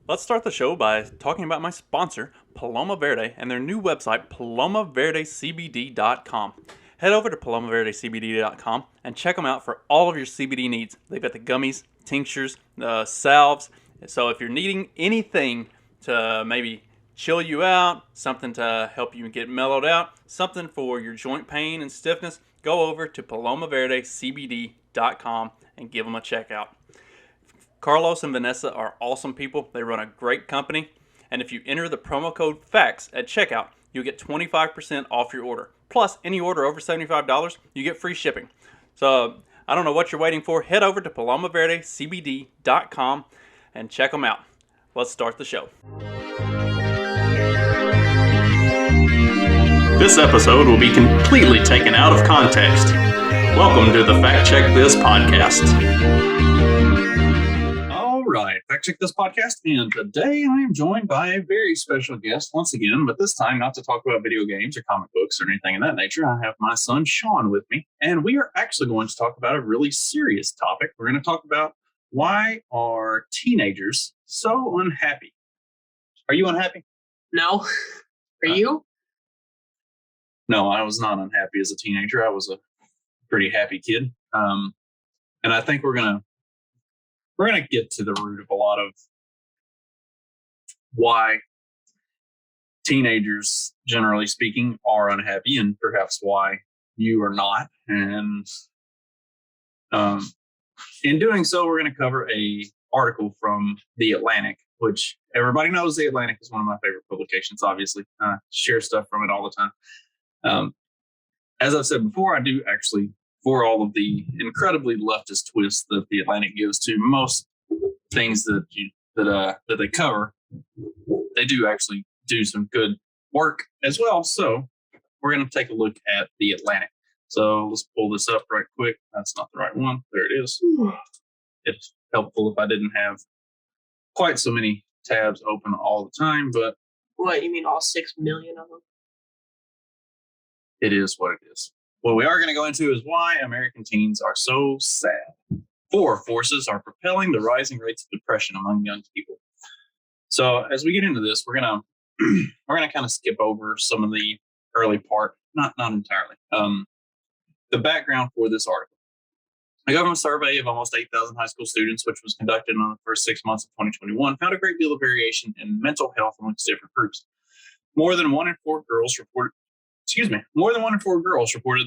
Let's start the show by talking about my sponsor, Paloma Verde, and their new website, palomaverdecbd.com. Head over to palomaverdecbd.com and check them out for all of your CBD needs. They've got the gummies, tinctures, salves. So if you're needing anything to maybe chill you out, something to help you get mellowed out, something for your joint pain and stiffness, go over to palomaverdecbd.com and give them a check out. Carlos and Vanessa are awesome people. They run a great company. And if you enter the promo code FACTS at checkout, you'll get 25% off your order. Plus, any order over $75, you get free shipping. So, I don't know what you're waiting for. Head over to palomaverdecbd.com and check them out. Let's start the show. This episode will be completely taken out of context. Welcome to the Fact Check This podcast. All right, Fact Check This podcast, and today I am joined by a very special guest once again, but this time not to talk about video games or comic books or anything of that nature. I have my son Sean with me, and we are actually going to talk about a really serious topic. We're going to talk about why are teenagers so unhappy? Are you unhappy? No. Are you? No, I was not unhappy as a teenager. I was a pretty happy kid. And I think we're gonna get to the root of a lot of why teenagers, generally speaking, are unhappy, and perhaps why you are not. And in doing so, we're going to cover a article from The Atlantic, which everybody knows The Atlantic is one of my favorite publications, obviously. Share stuff from it all the time. As I've said before, I do actually, for all of the incredibly leftist twists that The Atlantic gives to most things that they cover, they do actually do some good work as well. So we're going to take a look at The Atlantic. So let's pull this up right quick. That's not the right one. There it is. It's helpful if I didn't have quite so many tabs open all the time, but What, you mean all 6 million of them? it is what it is. What we are going to go into is why American teens are so sad. 4 forces are propelling the rising rates of depression among young people. So as we get into this, we're gonna kind of skip over some of the early part, not entirely. The background for this article. A government survey of almost 8,000 high school students, which was conducted in the first 6 months of 2021, found a great deal of variation in mental health amongst different groups. More than one in four girls reported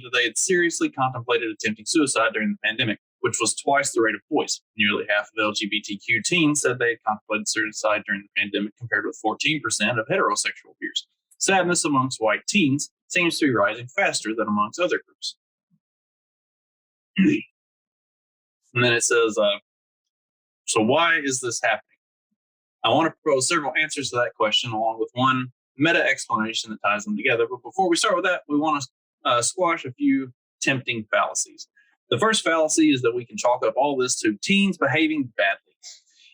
that they had seriously contemplated attempting suicide during the pandemic, which was twice the rate of boys. Nearly half of LGBTQ teens said they had contemplated suicide during the pandemic, compared with 14% of heterosexual peers. Sadness amongst white teens seems to be rising faster than amongst other groups. And then it says, so why is this happening? I want to propose several answers to that question, along with one meta explanation that ties them together. But before we start with that, we want to squash a few tempting fallacies. The first fallacy is that we can chalk up all this to teens behaving badly.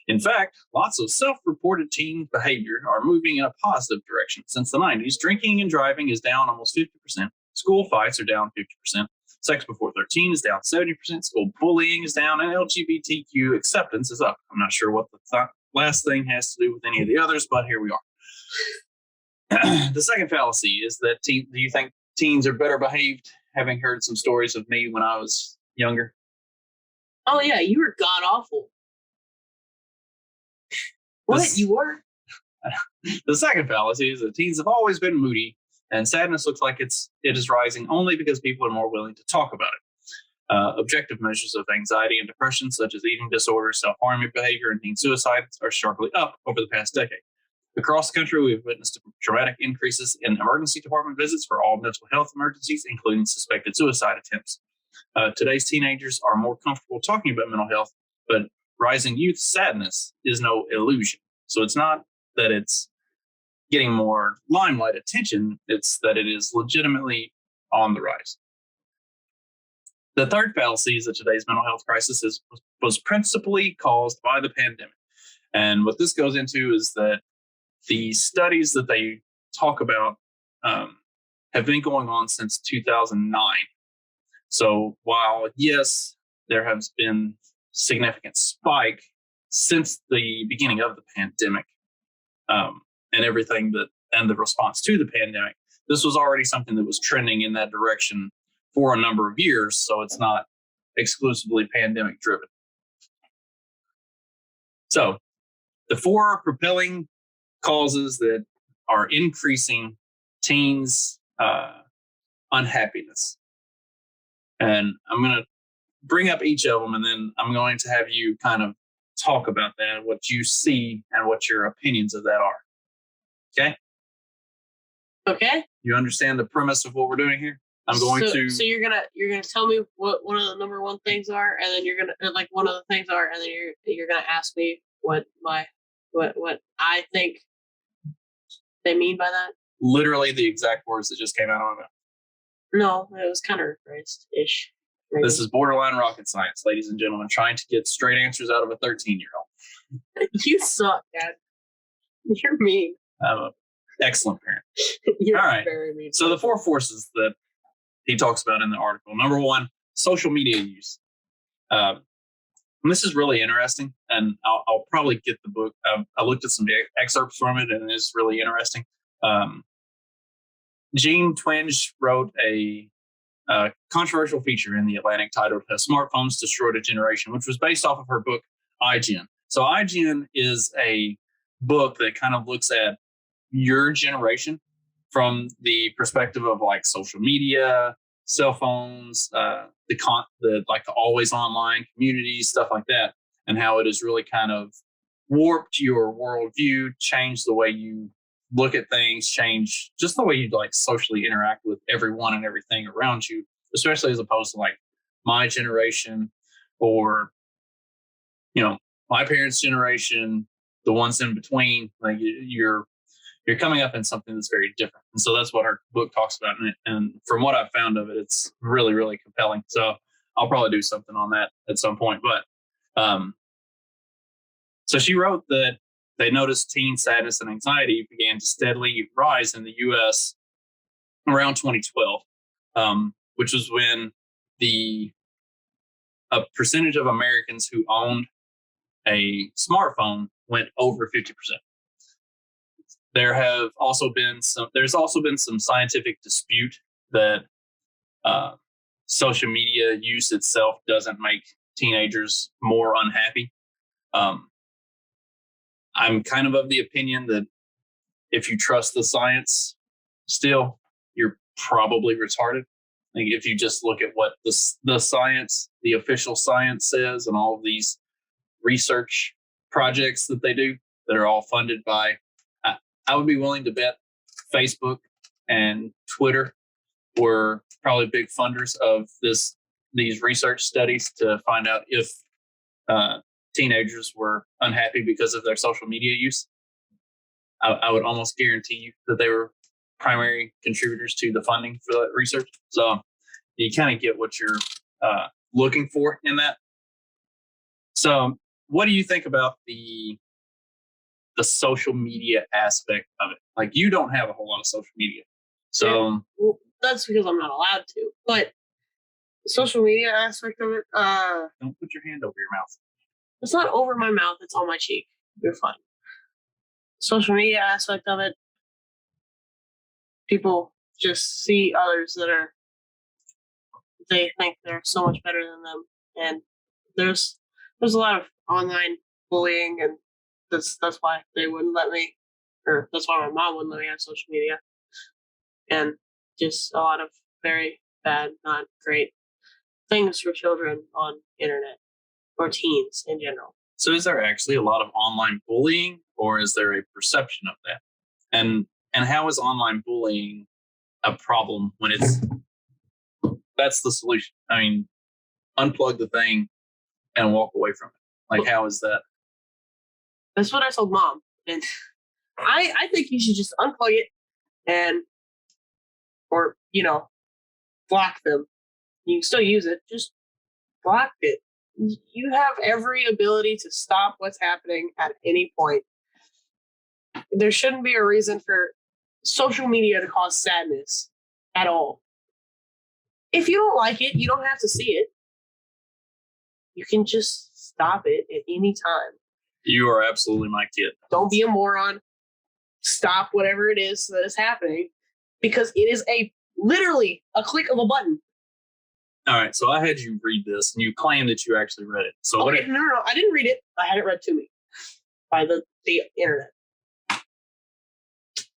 In fact, lots of self-reported teen behavior are moving in a positive direction. Since the 90s, drinking and driving is down almost 50%. School fights are down 50%. Sex before 13 is down 70%. School bullying is down, and LGBTQ acceptance is up. I'm not sure what the last thing has to do with any of the others, but here we are. The second fallacy is that do you think teens are better behaved, having heard some stories of me when I was younger? Oh, yeah, you were god awful. You were? The second fallacy is that teens have always been moody, and sadness looks like it is rising only because people are more willing to talk about it. Objective measures of anxiety and depression, such as eating disorders, self-harming behavior, and teen suicide, are sharply up over the past decade. Across the country, we have witnessed dramatic increases in emergency department visits for all mental health emergencies, including suspected suicide attempts. Today's teenagers are more comfortable talking about mental health, but rising youth sadness is no illusion. So it's not that it's getting more limelight attention, it's that it is legitimately on the rise. The third fallacy is that today's mental health crisis was principally caused by the pandemic. And what this goes into is that the studies that they talk about have been going on since 2009. So while, yes, there has been significant spike since the beginning of the pandemic, and everything and the response to the pandemic. This was already something that was trending in that direction for a number of years, so it's not exclusively pandemic driven. So the 4 propelling causes that are increasing teens' unhappiness. And I'm going to bring up each of them, and then I'm going to have you kind of talk about that, what you see and what your opinions of that are. Okay? Okay. You understand the premise of what we're doing here? I'm going to. So you're gonna tell me what one of the number one things are, and then you're gonna like one of the things are, and then you're gonna ask me what I think they mean by that. Literally the exact words that just came out of my mouth. No, it was kind of rephrased ish. This is borderline rocket science, ladies and gentlemen, trying to get straight answers out of a 13-year-old. You suck, Dad. You're mean. I'm an excellent parent. You're All right. very mean. So the 4 forces that he talks about in the article. Number 1, social media use. And this is really interesting, and I'll probably get the book. I looked at some excerpts from it, and it's really interesting. Jean Twenge wrote a controversial feature in The Atlantic titled Smartphones Destroyed a Generation, which was based off of her book, iGen. So iGen is a book that kind of looks at your generation from the perspective of like social media, cell phones, the always online communities, stuff like that, and how it has really kind of warped your worldview, changed the way you look at things, change just the way you like socially interact with everyone and everything around you, especially as opposed to like my generation or, my parents' generation, the ones in between. Like you're coming up in something that's very different. And so that's what our book talks about. And from what I've found of it, it's really, really compelling. So I'll probably do something on that at some point. But so she wrote that they noticed teen sadness and anxiety began to steadily rise in the U.S. around 2012, which was when a percentage of Americans who owned a smartphone went over 50%. There's also been some scientific dispute that social media use itself doesn't make teenagers more unhappy. I'm kind of the opinion that if you trust the science still, you're probably retarded. Like if you just look at what the science, the official science says, and all of these research projects that they do that are all funded by, I would be willing to bet Facebook and Twitter were probably big funders of these research studies to find out if teenagers were unhappy because of their social media use. I would almost guarantee you that they were primary contributors to the funding for that research. So you kind of get what you're looking for in that. So what do you think about the social media aspect of it? Like you don't have a whole lot of social media. So well, that's because I'm not allowed to. But the social media aspect of it, don't put your hand over your mouth. It's not over my mouth, it's on my cheek. You're fine. Social media aspect of it, people just see others they think they're so much better than them. And there's a lot of online bullying, and that's why they wouldn't let me, or that's why my mom wouldn't let me have social media. And just a lot of very bad, not great things for children on internet or teens in general. So is there actually a lot of online bullying, or is there a perception of that? And how is online bullying a problem when that's the solution? I mean, unplug the thing and walk away from it. Like, how is that? That's what I told Mom. And I think you should just unplug it or block them. You can still use it. Just block it. You have every ability to stop what's happening at any point. There shouldn't be a reason for social media to cause sadness at all. If you don't like it, you don't have to see it. You can just stop it at any time. You are absolutely my kid. Don't be a moron. stop whatever it is that is happening, because it is literally a click of a button. All right, so I had you read this, and you claim that you actually read it. So okay, no, I didn't read it. I had it read to me by the internet.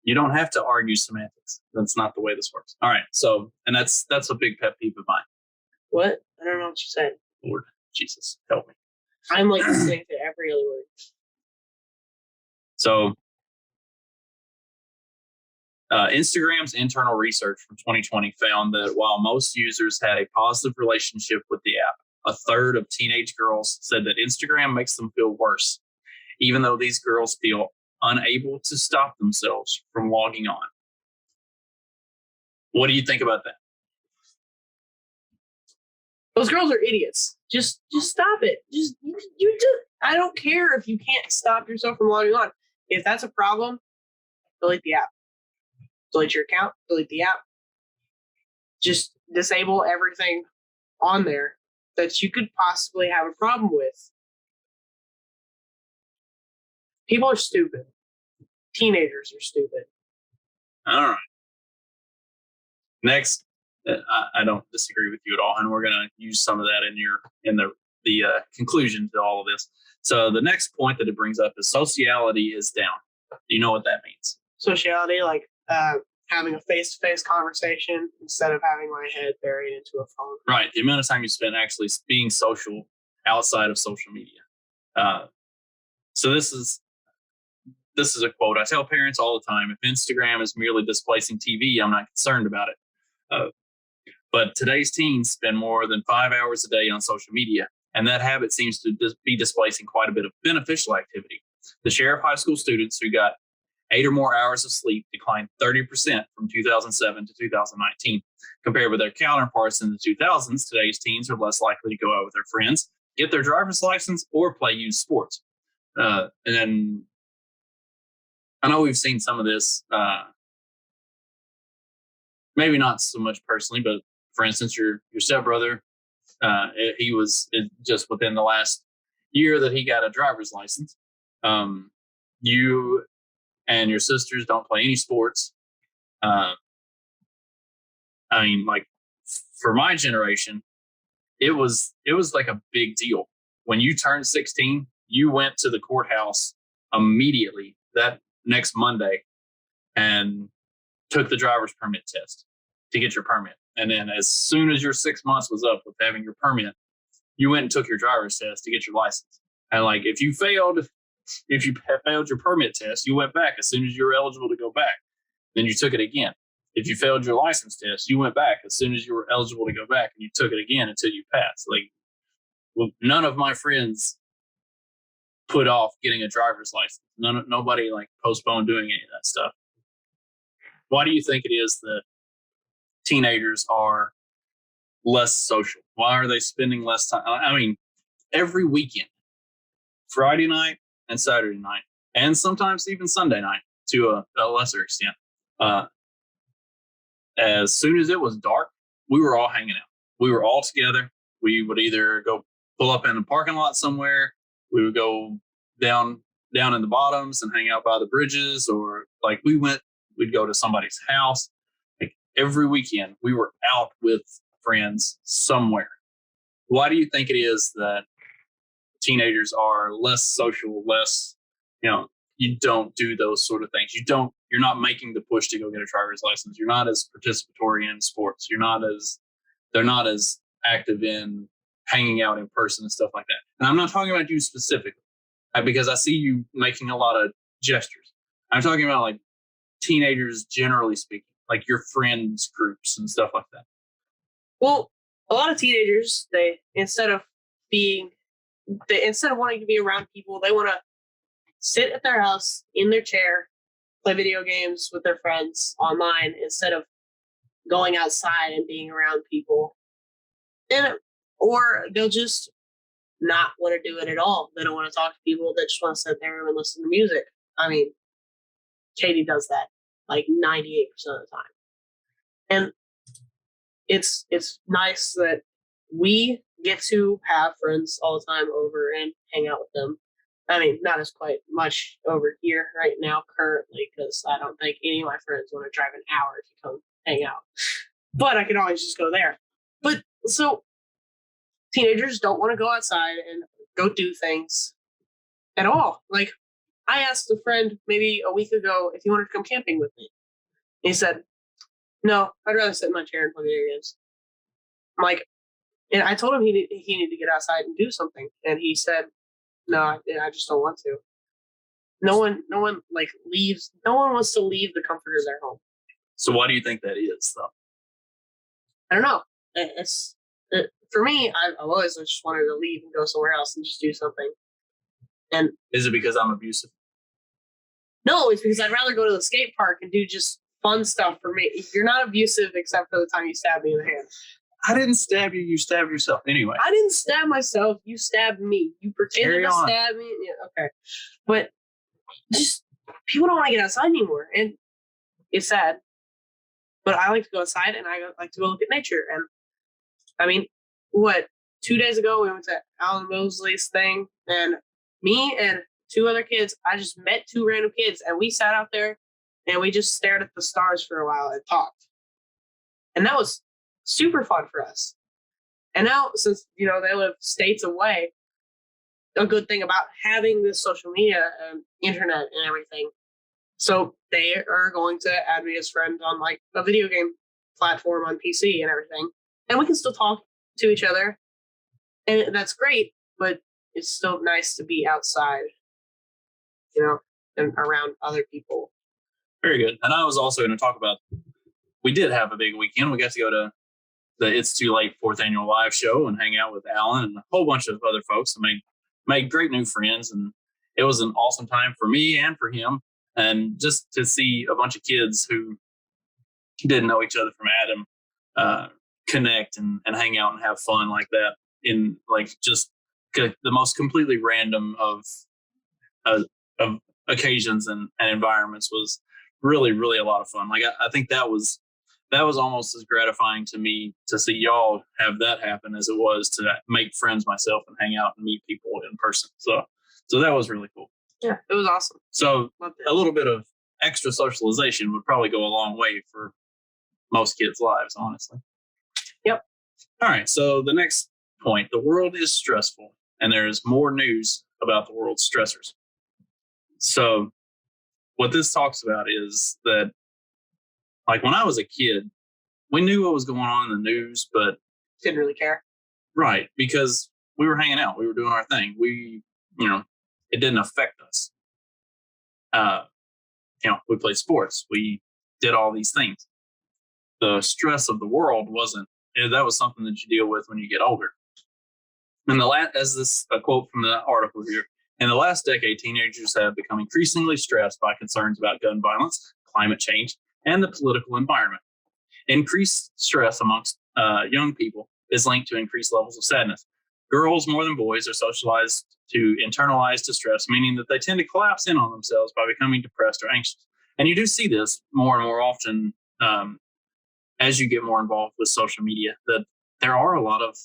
You don't have to argue semantics. That's not the way this works. All right, so, and that's a big pet peeve of mine. What? I don't know what you said. Lord Jesus, help me. I'm like listening to every other word. So, Instagram's internal research from 2020 found that while most users had a positive relationship with the app, a third of teenage girls said that Instagram makes them feel worse, even though these girls feel unable to stop themselves from logging on. What do you think about that? Those girls are idiots. Just stop it. Just I don't care if you can't stop yourself from logging on. If that's a problem, delete the app. Delete your account, delete the app. Just disable everything on there that you could possibly have a problem with. People are stupid. Teenagers are stupid. All right. Next, I don't disagree with you at all, and we're going to use some of that in the conclusion to all of this. So the next point that it brings up is sociality is down. Do you know what that means? Sociality, like having a face-to-face conversation instead of having my head buried into a phone. Right. The amount of time you spend actually being social outside of social media. So this is a quote. I tell parents all the time, if Instagram is merely displacing TV, I'm not concerned about it. But today's teens spend more than 5 hours a day on social media, and that habit seems to be displacing quite a bit of beneficial activity. The share of high school students who got 8 or more hours of sleep declined 30% from 2007 to 2019. Compared with their counterparts in the 2000s, today's teens are less likely to go out with their friends, get their driver's license, or play youth sports. And then I know we've seen some of this, maybe not so much personally, but for instance, your stepbrother, he was just within the last year that he got a driver's license. You and your sisters don't play any sports. I mean, like for my generation, it was like a big deal. When you turned 16, you went to the courthouse immediately that next Monday and took the driver's permit test to get your permit. And then as soon as your 6 months was up with having your permit, you went and took your driver's test to get your license. And like, if you failed your permit test, you went back as soon as you were eligible to go back. Then you took it again. If you failed your license test, you went back as soon as you were eligible to go back, and you took it again until you passed. Like, well, none of my friends put off getting a driver's license. Nobody like postponed doing any of that stuff. Why do you think it is that teenagers are less social? Why are they spending less time? I mean, every weekend, Friday night and Saturday night, and sometimes even Sunday night to a lesser extent. As soon as it was dark, we were all hanging out. We were all together. We would either go pull up in the parking lot somewhere. We would go down in the bottoms and hang out by the bridges, or like we'd go to somebody's house. Like every weekend, we were out with friends somewhere. Why do you think it is that teenagers are less social, less, you don't do those sort of things? You're not making the push to go get a driver's license. You're not as participatory in sports. They're not as active in hanging out in person and stuff like that. And I'm not talking about you specifically, because I see you making a lot of gestures. I'm talking about like teenagers generally speaking, like your friends groups and stuff like that. Well, a lot of teenagers, instead of wanting to be around people, they want to sit at their house in their chair, play video games with their friends online instead of going outside and being around people. Or they'll just not want to do it at all. They don't want to talk to people. They just want to sit there and listen to music. I mean, Katie does that like 98% of the time. And it's nice that we get to have friends all the time over and hang out with them. I mean, not as quite much over here right now currently, because I don't think any of my friends want to drive an hour to come hang out. But I can always just go there. But so teenagers don't want to go outside and go do things at all. Like, I asked a friend maybe a week ago if he wanted to come camping with me. He said, "No, I'd rather sit in my chair and play video games." I'm like, and I told him he needed to get outside and do something, and he said, "No, I just don't want to." No one like leaves. No one wants to leave the comfort of their home. So why do you think that is, though? I don't know. For me. I've always just wanted to leave and go somewhere else and just do something. And Is it because I'm abusive? no, it's because I'd rather go to the skate park and do just fun stuff. For me, you're not abusive except for the time you stabbed me in the hand. I didn't stab you. You stabbed yourself. Anyway. I didn't stab myself. You stabbed me. You pretended Carry to on. stab me. Yeah, okay. But just people don't want to get outside anymore. And it's sad. But I like to go outside and I like to go look at nature. And I mean, 2 days ago we went to Alan Mosley's thing, and me and two other kids, I just met two random kids, and we sat out there and we just stared at the stars for a while and talked. And that was super fun for us. And now, since they live states away, a good thing about having this social media and internet and everything, so they are going to add me as friend on like a video game platform on PC and everything, and we can still talk to each other, and that's great. But it's still nice to be outside, and around other people. Very good. And I was also going to talk about, we did have a big weekend. We got to go to the It's Too Late 4th Annual Live Show and hang out with Alan and a whole bunch of other folks and made great new friends. And it was an awesome time for me and for him. And just to see a bunch of kids who didn't know each other from Adam connect and hang out and have fun like that in like just the most completely random of occasions and environments was really, really a lot of fun. Like I think that was almost as gratifying to me to see y'all have that happen as it was to make friends myself and hang out and meet people in person. So that was really cool. Yeah, it was awesome. So a little bit of extra socialization would probably go a long way for most kids' lives, honestly. Yep. All right. So the next point, the world is stressful and there's more news about the world's stressors. So what this talks about is that, like when I was a kid, we knew what was going on in the news, but didn't really care. Right. Because we were hanging out. We were doing our thing. It didn't affect us. We played sports. We did all these things. The stress of the world that was something that you deal with when you get older. And a quote from the article here, in the last decade, teenagers have become increasingly stressed by concerns about gun violence, climate change, and the political environment. Increased stress amongst young people is linked to increased levels of sadness. Girls, more than boys, are socialized to internalize distress, meaning that they tend to collapse in on themselves by becoming depressed or anxious. And you do see this more and more often as you get more involved with social media, that there are a lot of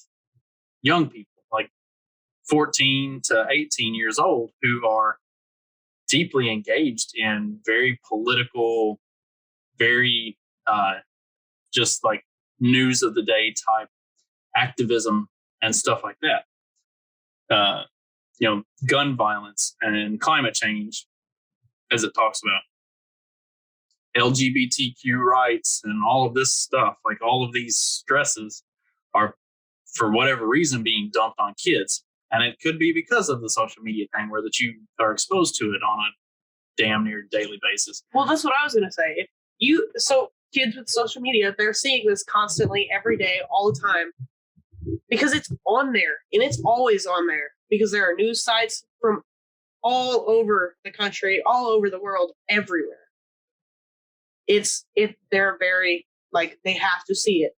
young people, like 14 to 18 years old, who are deeply engaged in very political, very just like news of the day type activism and stuff like that. Gun violence and climate change, as it talks about, LGBTQ rights and all of this stuff, like all of these stresses are, for whatever reason, being dumped on kids. And it could be because of the social media thing where that you are exposed to it on a damn near daily basis. Well, that's what I was going to say. Kids with social media, they're seeing this constantly every day, all the time, because it's on there, and it's always on there, because there are news sites from all over the country, all over the world, everywhere. They're very, like, they have to see it,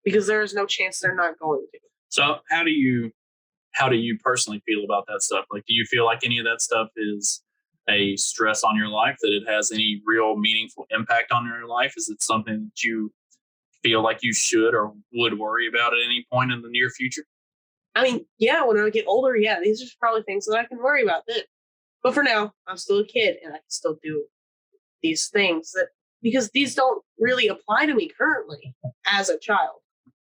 because there is no chance they're not going to. So how do you personally feel about that stuff? Like, do you feel like any of that stuff is a stress on your life, that it has any real meaningful impact on your life? Is it something that you feel like you should or would worry about at any point in the near future? I mean, yeah, when I get older, yeah, these are probably things that I can worry about. But for now, I'm still a kid and I can still do these things because these don't really apply to me currently as a child.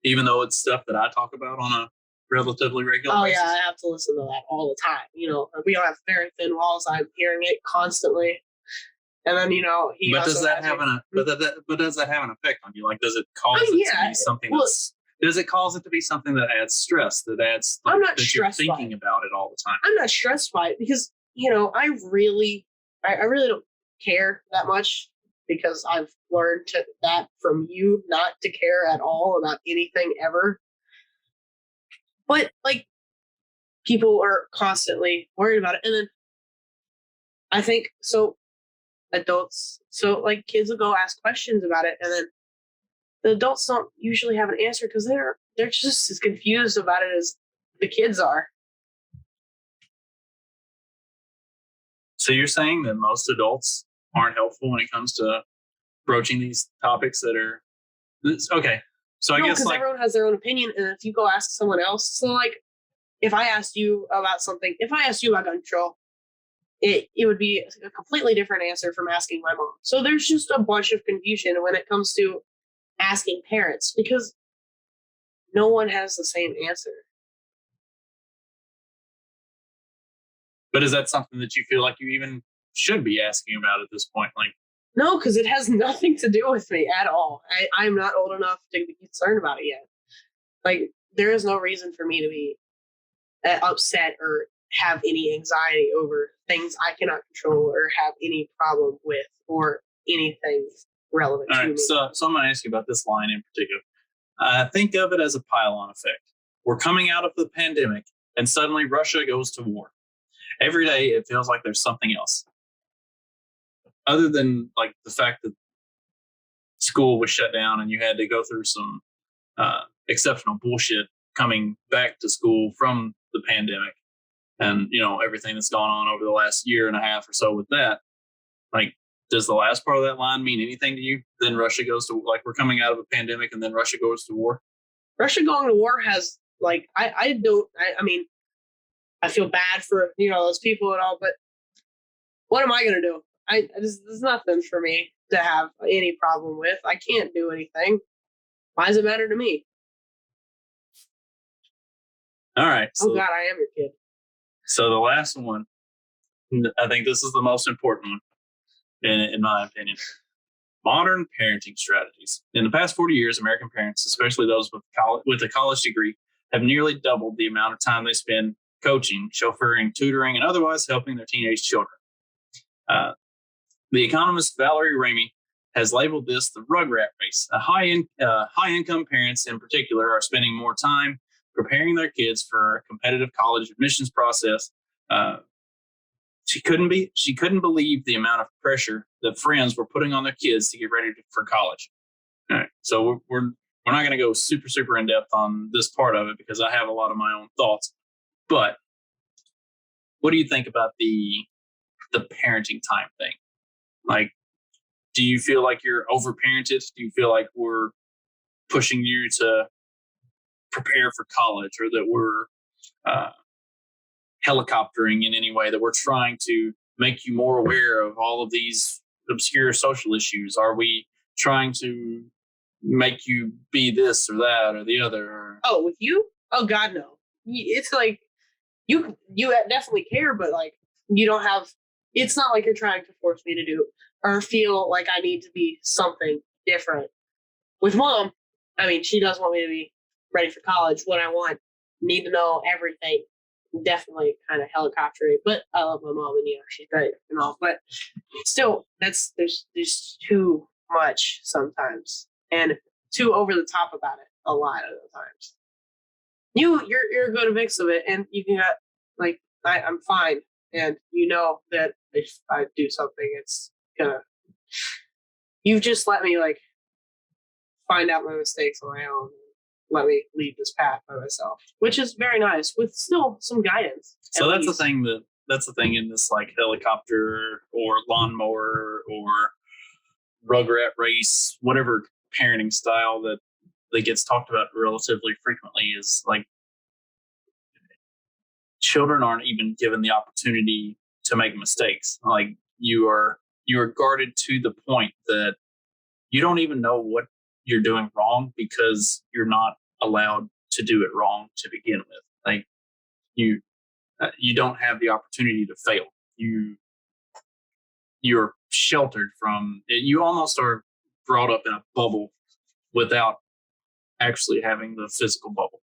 Even though it's stuff that I talk about on a relatively regular basis. Yeah, I have to listen to that all the time. We don't have very thin walls. I'm hearing it constantly. And then, but does that have an effect on you? Like, does it cause it to be something does it cause it to be something that adds stress, that adds I'm not that stressed you're thinking about it all the time? I'm not stressed by it because, I really don't care that much, because I've learned that from you not to care at all about anything ever. But like, people are constantly worried about it. And then I think adults, like kids will go ask questions about it, and then the adults don't usually have an answer because they're just as confused about it as the kids are. So you're saying that most adults aren't helpful when it comes to broaching these topics that are okay. So I guess because everyone has their own opinion, and if you go ask someone else, so like if I asked you about something, if I asked you about gun control, it would be a completely different answer from asking my mom. So there's just a bunch of confusion when it comes to asking parents, because no one has the same answer. But is that something that you feel like you even should be asking about at this point? Like, no, because it has nothing to do with me at all. I'm not old enough to be concerned about it yet. Like, there is no reason for me to be upset or have any anxiety over things I cannot control or have any problem with or anything relevant to me. So I'm going to ask you about this line in particular. Think of it as a pile-on effect. We're coming out of the pandemic, and suddenly Russia goes to war. Every day, it feels like there's something else. Other than like the fact that school was shut down and you had to go through some exceptional bullshit coming back to school from the pandemic, and everything that's gone on over the last year and a half or so with that, like, does the last part of that line mean anything to you? Then Russia goes to, like, we're coming out of a pandemic and then Russia goes to war? Russia going to war has, like, I mean, I feel bad for, those people and all, but what am I going to do? There's nothing for me to have any problem with. I can't do anything. Why does it matter to me? All right. So, oh, God, I am your kid. So the last one, I think this is the most important one, in my opinion. Modern parenting strategies. In the past 40 years, American parents, especially those with a college degree, have nearly doubled the amount of time they spend coaching, chauffeuring, tutoring, and otherwise helping their teenage children. The economist Valerie Ramey has labeled this the rugrat race. High-income parents in particular are spending more time preparing their kids for a competitive college admissions process. She couldn't believe the amount of pressure that friends were putting on their kids to get ready for college. All right, so we're not going to go super, super in depth on this part of it because I have a lot of my own thoughts. But what do you think about the parenting time thing? Like, do you feel like you're overparented? Do you feel like we're pushing you to prepare for college, or that we're helicoptering in any way, that we're trying to make you more aware of all of these obscure social issues? Are we trying to make you be this or that or the other? Oh, with you? Oh, God, no. It's like you definitely care, but like you don't have. It's not like you're trying to force me to do or feel like I need to be something different. With mom, I mean, she does want me to be ready for college. What I want, need to know everything. Definitely kind of helicoptery, but I love my mom, and she's great and all. But still, there's too much sometimes, and too over the top about it a lot of the times. You're a good mix of it, and you can get like I'm fine, and that if I do something, it's gonna. You've just let me like find out my mistakes on my own. Let me lead this path by myself, which is very nice with still some guidance. So that's the thing in this like helicopter or lawnmower or rugrat race, whatever parenting style that gets talked about relatively frequently, is like children aren't even given the opportunity to make mistakes. Like you are guarded to the point that you don't even know what you're doing wrong because you're not allowed to do it wrong to begin with. Like you don't have the opportunity to fail. You're sheltered from it. You almost are brought up in a bubble without actually having the physical bubble.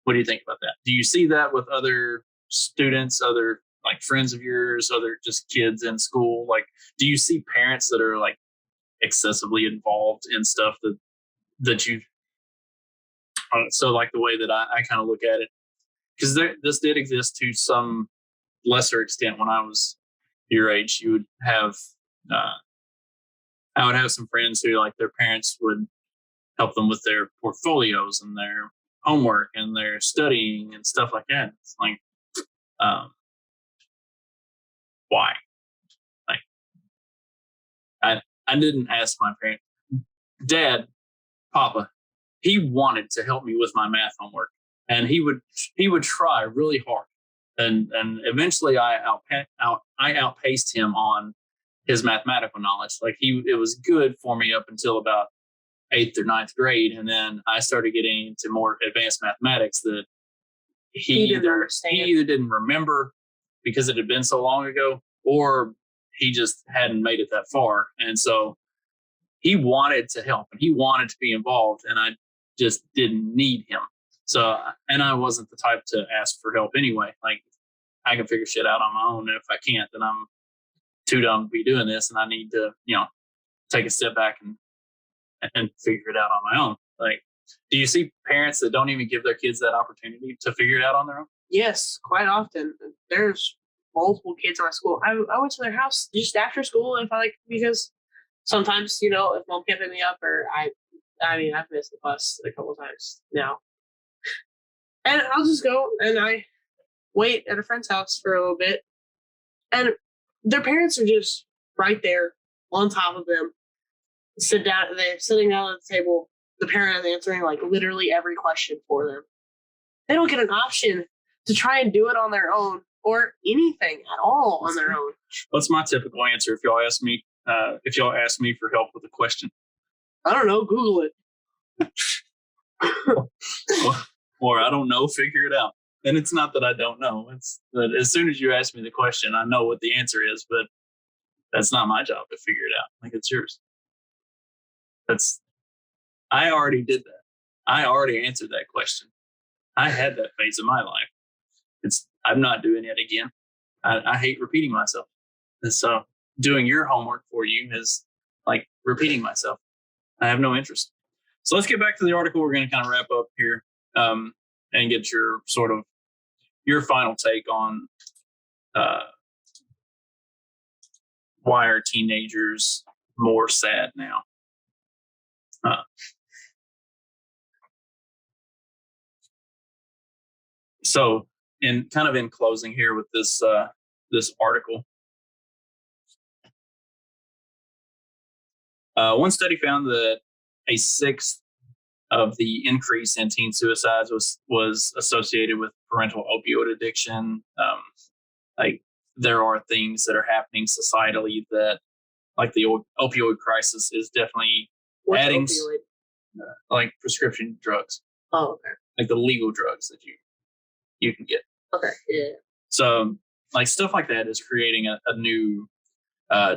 What do you think about that? Do you see that with other students, other like friends of yours, other just kids in school? Like, do you see parents that are like excessively involved in stuff that you? So like the way that I kind of look at it, because this did exist to some lesser extent when I was your age. You would have, I would have some friends who like their parents would help them with their portfolios and their homework and their studying and stuff like that. It's like, why? Like, I didn't ask my parents. Dad, Papa, he wanted to help me with my math homework, and he would try really hard, and eventually I outpaced him on his mathematical knowledge. Like it was good for me up until about 8th or 9th grade, and then I started getting into more advanced mathematics that he either didn't remember because it had been so long ago, or he just hadn't made it that far. And so he wanted to help and he wanted to be involved, and I just didn't need him. So, and I wasn't the type to ask for help anyway. Like I can figure shit out on my own. And if I can't, then I'm too dumb to be doing this, and I need to, take a step back and figure it out on my own. Like, do you see parents that don't even give their kids that opportunity to figure it out on their own? Yes, quite often. There's multiple kids in my school. I went to their house just after school because sometimes, if mom can't pick me up, or I've missed the bus a couple times now. And I'll just go and I wait at a friend's house for a little bit. And their parents are just right there on top of them. They're sitting down at the table. The parent is answering like literally every question for them. They don't get an option to try and do it on their own or anything at all on their own. What's my typical answer if y'all ask me? If y'all ask me for help with a question, I don't know. Google it. or I don't know. Figure it out. And it's not that I don't know. It's that as soon as you ask me the question, I know what the answer is. But that's not my job to figure it out. Like it's yours. I already did that. I already answered that question. I had that phase of my life. I'm not doing it again. I hate repeating myself. And so doing your homework for you is like repeating myself. I have no interest. So let's get back to the article. We're going to kind of wrap up here and get your final take on why are teenagers more sad now? So in closing here with this article, one study found that a sixth of the increase in teen suicides was associated with parental opioid addiction. Like there are things that are happening societally that, like the opioid crisis, is definitely adding like prescription drugs. Oh, okay. Like the legal drugs that you can get. Okay, yeah. So like stuff like that is creating a new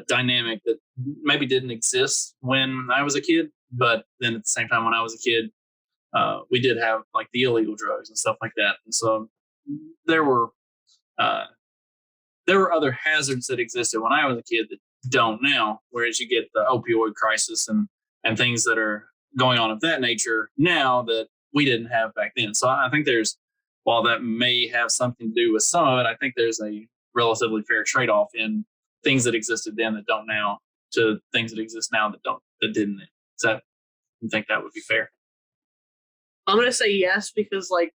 dynamic that maybe didn't exist when I was a kid, but then at the same time when I was a kid, we did have like the illegal drugs and stuff like that. And so there were other hazards that existed when I was a kid that don't now, whereas you get the opioid crisis and things that are going on of that nature now that we didn't have back then. So I think while that may have something to do with some of it, I think there's a relatively fair trade-off in things that existed then that don't now to things that exist now that didn't. You think that would be fair? I'm gonna say yes because like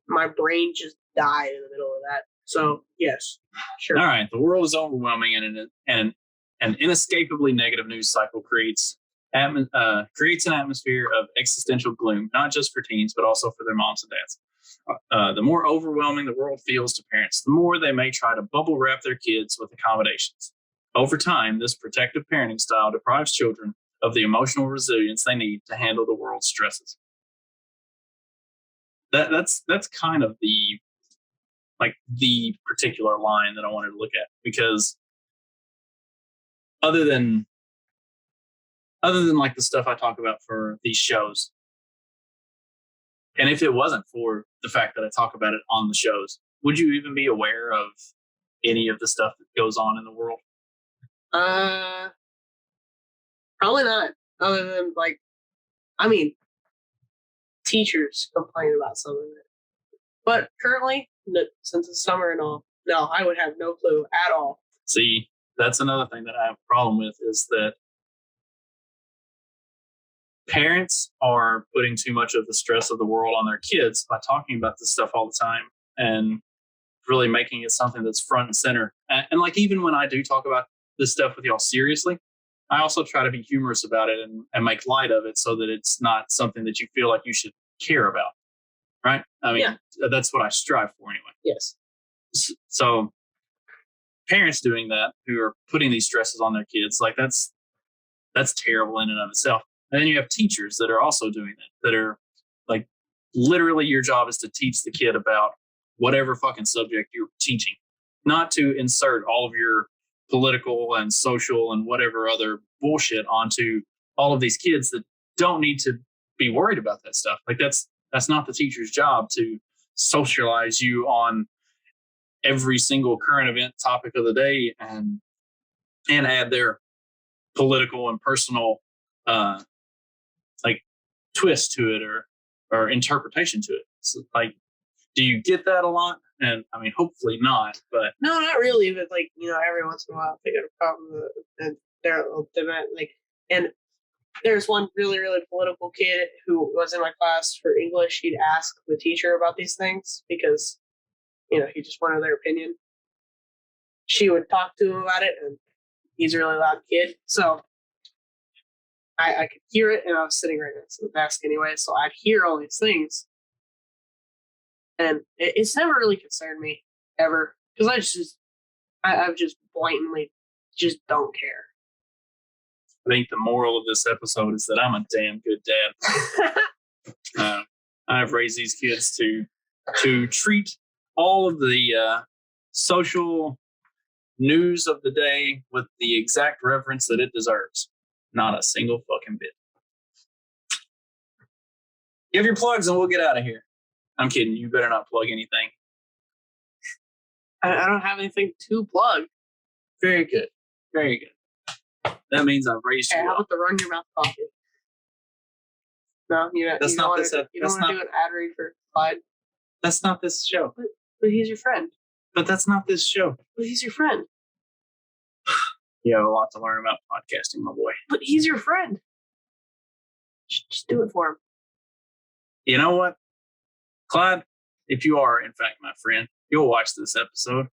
my brain just died in the middle of that. So yes, sure. All right. The world is overwhelming, and an inescapably negative news cycle creates an atmosphere of existential gloom, not just for teens, but also for their moms and dads. The more overwhelming the world feels to parents, the more they may try to bubble wrap their kids with accommodations. Over time, this protective parenting style deprives children of the emotional resilience they need to handle the world's stresses. That's kind of the particular line that I wanted to look at, because other than like the stuff I talk about for these shows, and if it wasn't for the fact that I talk about it on the shows, would you even be aware of any of the stuff that goes on in the world? Probably not. Other than teachers complain about some of it. But currently, since it's summer and all, no, I would have no clue at all. See, that's another thing that I have a problem with, is that parents are putting too much of the stress of the world on their kids by talking about this stuff all the time and really making it something that's front and center. And like, even when I do talk about this stuff with y'all seriously, I also try to be humorous about it and make light of it so that it's not something that you feel like you should care about. Right? I mean, That's what I strive for anyway. Yes. So parents doing that, who are putting these stresses on their kids, like that's terrible in and of itself. And then you have teachers that are also doing that are like, literally your job is to teach the kid about whatever fucking subject you're teaching, not to insert all of your political and social and whatever other bullshit onto all of these kids that don't need to be worried about that stuff. Like that's not the teacher's job to socialize you on every single current event topic of the day and add their political and personal twist to it or interpretation to it. So, like, do you get that a lot? And I mean, hopefully not, but no, not really. But every once in a while they got a problem, and they're and there's one really, really political kid who was in my class for English. He'd ask the teacher about these things because he just wanted their opinion. She would talk to him about it, and he's a really loud kid, so I could hear it, and I was sitting right next to the desk anyway, so I'd hear all these things. And it's never really concerned me, ever, because I've just blatantly just don't care. I think the moral of this episode is that I'm a damn good dad. I've raised these kids to treat all of the social news of the day with the exact reverence that it deserves. Not a single fucking bit. Give your plugs and we'll get out of here. I'm kidding. You better not plug anything. I don't have anything to plug. Very good. Very good. That means I've raised you. How about the Run Your Mouth coffee? No, that's not this. You don't want to do an ad read for Clyde. That's not this show. But he's your friend. But that's not this show. But he's your friend. You have a lot to learn about podcasting, my boy. But he's your friend. Just do it for him. You know what, Clyde? If you are, in fact, my friend, you'll watch this episode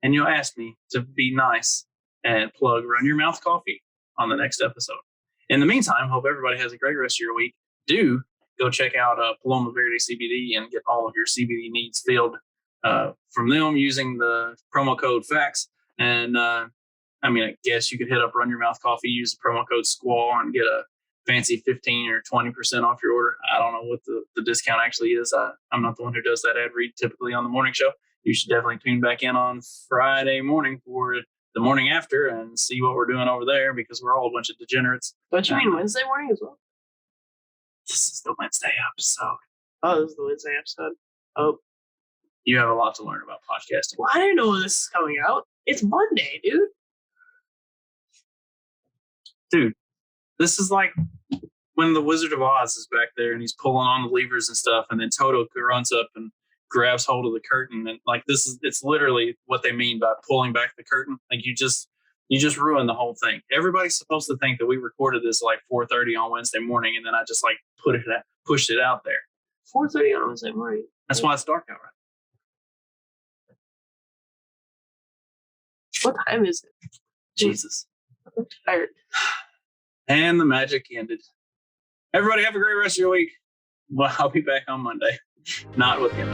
and you'll ask me to be nice and plug Run Your Mouth Coffee on the next episode. In the meantime, hope everybody has a great rest of your week. Do go check out Paloma Verde CBD and get all of your CBD needs filled from them using the promo code FACTS. And I guess you could hit up Run Your Mouth Coffee, use the promo code SQUAW and get a fancy 15 or 20% off your order. I don't know what the discount actually is. I'm not the one who does that ad read typically on the morning show. You should definitely tune back in on Friday morning for the morning after and see what we're doing over there, because we're all a bunch of degenerates. Don't you mean Wednesday morning as well? This is the Wednesday episode. Oh, this is the Wednesday episode. Oh. You have a lot to learn about podcasting. Well, I didn't know when this is coming out. It's Monday, dude. Dude, this is like when the Wizard of Oz is back there and he's pulling on the levers and stuff, and then Toto runs up and grabs hold of the curtain. And like, it's literally what they mean by pulling back the curtain. Like, you just ruined the whole thing. Everybody's supposed to think that we recorded this like 4:30 on Wednesday morning, and then I just like pushed it out there. 4:30 on Wednesday morning. That's why it's dark out, right? What time is it? Jesus. I'm tired. And the magic ended. Everybody have a great rest of your week. Well, I'll be back on Monday. Not with him.